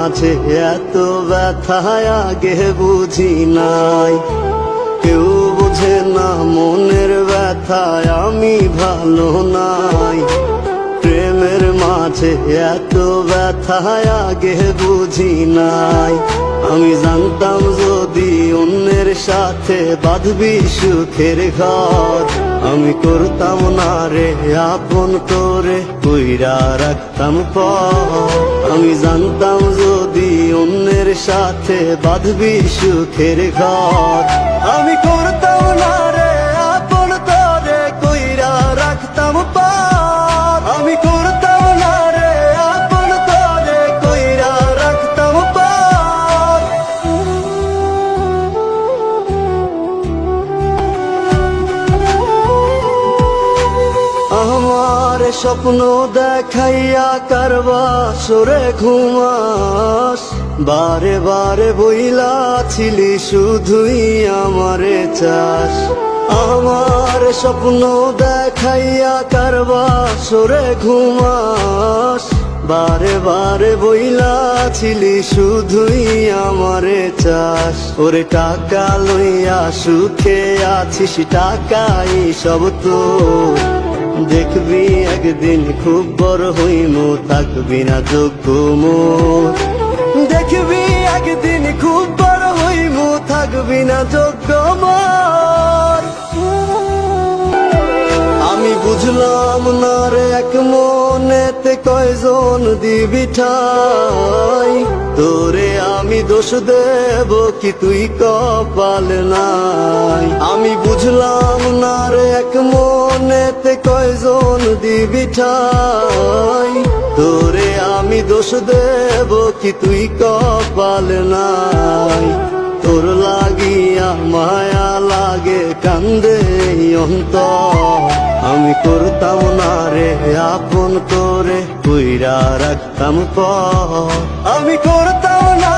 মাঝে এত ব্যথা আগে বুঝি নাই। কেউ বোঝে না মনের ব্যথায় আমি ভালো নাই। প্রেমের মাঝে এত ব্যথা আগে বুঝি নাই। আমি জানতাম যদি অন্যের সাথে বাঁধবি সুখের ঘর, আমি করতাম না রে আপন তোরে কইরা রাখতাম পর। আমি জানতাম যদি অন্যের সাথে বাঁধবি সুখের ঘর, আমি করতাম না রে আপন তোরে কইরা রাখতাম পর। আমি করতাম না রে আপন তোরে কইরা রাখতাম পর। আমার স্বপ্ন দেখাইয়া কারবা সরে ঘুমাস, বারে বারে বইলা ছিলি শুধুই আমারে চাস। আমার স্বপ্ন দেখাইয়া কারবা সরে ঘুমাস, বারে বারে বইলা ছিলি শুধুই আমারে চাস। ওরে টাকা লইয়া সুখে আছিস, টাকাই সব তোর। দেখবি একদিন খুব বড় হইমু, থাকবি না যোগ্য মোর। দেখবি একদিন খুব বড় হইমু, থাকবি না যোগ্য মোর। আমি বুঝলাম না রে এক মনেতে কয়জন দিবি ঠাই। তোরে আমি দোষ দেব কি তুই কপাল নাই। আমি বুঝলাম না রে এক মনেতে কয়জন দিবি ঠাই। তোরে আমি দোষ দেব কি তুই কপাল নাই। তোর লাগিয়া মায়া লাগে কান্দে অন্তর, আমি করতাম না রে আপন তোরে কইরা রাখতাম পর। আমি করতাম না